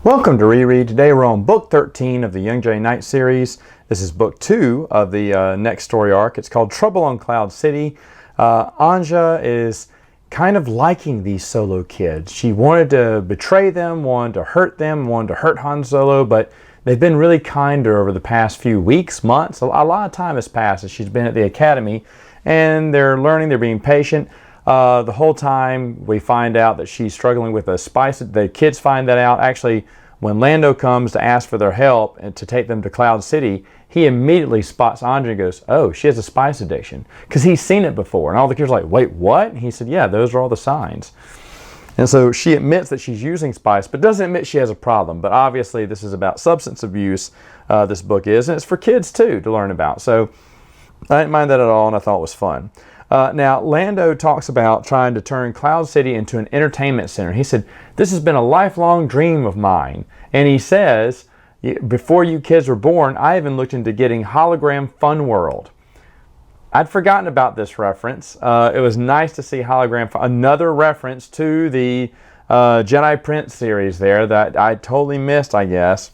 Welcome to Reread. Today we're on book 13 of the Young Jedi Knight series. This is book 2 of the next story arc. It's called Trouble on Cloud City. Anja is kind of liking these Solo kids. She wanted to betray them, wanted to hurt them, wanted to hurt Han Solo, but they've been really kind to her over the past few weeks, months. A lot of time has passed as she's been at the academy, and they're learning, they're being patient. The whole time we find out that she's struggling with a spice. The kids find that out. Actually, when Lando comes to ask for their help and to take them to Cloud City, he immediately spots Anja and goes, "Oh, she has a spice addiction," because he's seen it before. And all the kids are like, "Wait, what?" And he said, "Yeah, those are all the signs." And so she admits that she's using spice, but doesn't admit she has a problem. But obviously, this is about substance abuse. This book is, and it's for kids too to learn about. So I didn't mind that at all, and I thought it was fun. Now, Lando talks about trying to turn Cloud City into an entertainment center. He said, "This has been a lifelong dream of mine." And he says, "Before you kids were born, I even looked into getting Hologram Fun World." I'd forgotten about this reference. It was nice to see Hologram, another reference to the Jedi Prince series there that I totally missed, I guess.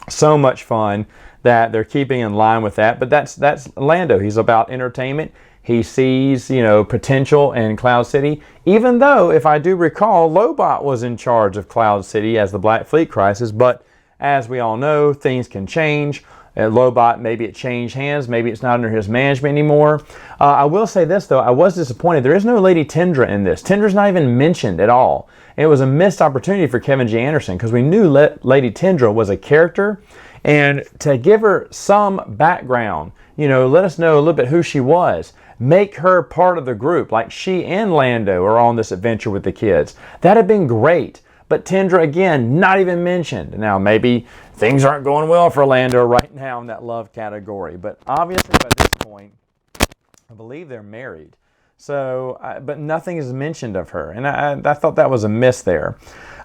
So much fun that they're keeping in line with that. But that's Lando. He's about entertainment. He sees, potential in Cloud City, even though, if I do recall, Lobot was in charge of Cloud City as the Black Fleet crisis. But as we all know, things can change. At Lobot, maybe it changed hands. Maybe it's not under his management anymore. I will say this, though. I was disappointed. There is no Lady Tendra in this. Tendra's not even mentioned at all. It was a missed opportunity for Kevin G. Anderson because we knew Lady Tendra was a character. And to give her some background, let us know a little bit who she was. Make her part of the group, like she and Lando are on this adventure with the kids. That'd have been great. But Tendra, again, not even mentioned. Now, maybe things aren't going well for Lando right now in that love category. But obviously, by this point, I believe they're married. So, but nothing is mentioned of her. And I thought that was a miss there.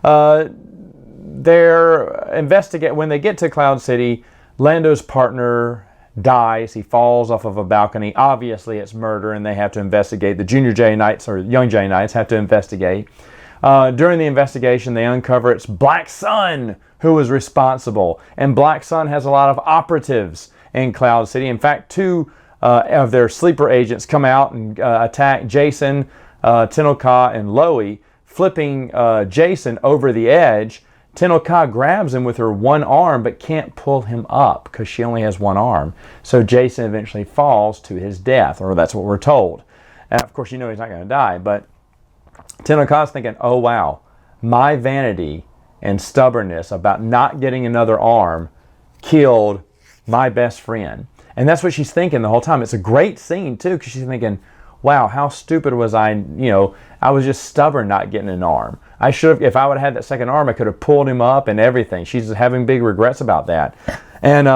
When they get to Cloud City, Lando's partner dies. He falls off of a balcony. Obviously, it's murder, and they have to investigate. The Junior Jedi Knights, or Young Jedi Knights, have to investigate. During the investigation, they uncover it's Black Sun who was responsible. And Black Sun has a lot of operatives in Cloud City. In fact, two of their sleeper agents come out and attack Jacen, Tenel Ka, and Loey, flipping Jacen over the edge. Tenel Ka grabs him with her one arm but can't pull him up because she only has one arm. So Jacen eventually falls to his death, or that's what we're told. And of course, he's not going to die, but Tenel Ka's thinking, "Oh wow, my vanity and stubbornness about not getting another arm killed my best friend." And that's what she's thinking the whole time. It's a great scene too, because she's thinking, "Wow, how stupid was I? I was just stubborn not getting an arm. I should have, if I would have had that second arm, I could have pulled him up and everything." She's having big regrets about that. And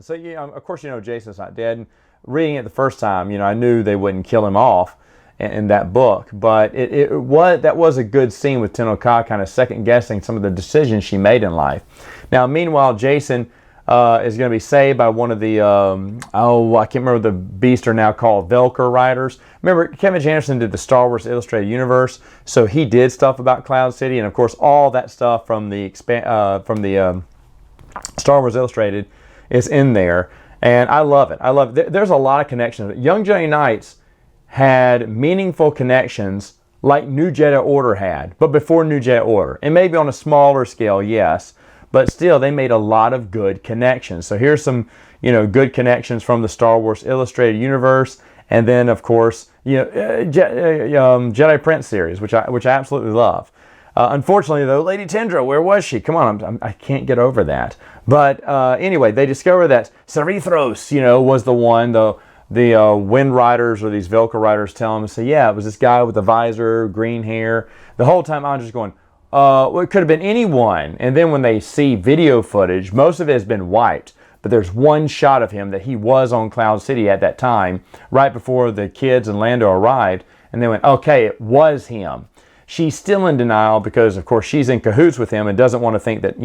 so, of course, Jacen's not dead. And reading it the first time, I knew they wouldn't kill him off in that book. But that was a good scene with Tenel Ka kind of second guessing some of the decisions she made in life. Now, meanwhile, Jacen is going to be saved by one of the, I can't remember the beast are now called Velker riders. Remember, Kevin J. Anderson did the Star Wars Illustrated Universe, so he did stuff about Cloud City, and of course, all that stuff from the Star Wars Illustrated is in there, and I love it. There's a lot of connections. Young Jedi Knights had meaningful connections like New Jedi Order had, but before New Jedi Order, and maybe on a smaller scale, yes. But still, they made a lot of good connections. So here's some, good connections from the Star Wars Illustrated Universe, and then, of course, Jedi Prince series, which I absolutely love. Unfortunately, though, Lady Tendra, where was she? Come on, I can't get over that. But anyway, they discover that Cerithros, was the one. The Wind Riders, or these Velka Riders, tell them, yeah, it was this guy with the visor, green hair. The whole time I'm just going, well, it could have been anyone. And then when they see video footage, most of it has been wiped. But there's one shot of him that he was on Cloud City at that time, right before the kids and Lando arrived. And they went, okay, it was him. She's still in denial because, of course, she's in cahoots with him and doesn't want to think that,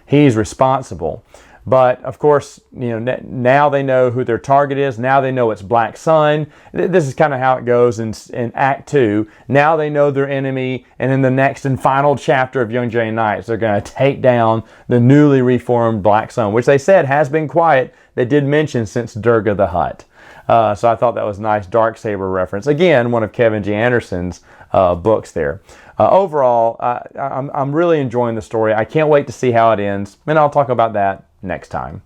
he's responsible. But of course, now they know who their target is. Now they know it's Black Sun. This is kind of how it goes in Act 2. Now they know their enemy, and in the next and final chapter of Young Jedi Knights, they're going to take down the newly reformed Black Sun, which they said has been quiet. They did mention since Durga the Hutt. So I thought that was a nice Darksaber reference. Again, one of Kevin G. Anderson's books there. Overall, I'm really enjoying the story. I can't wait to see how it ends, and I'll talk about that next time.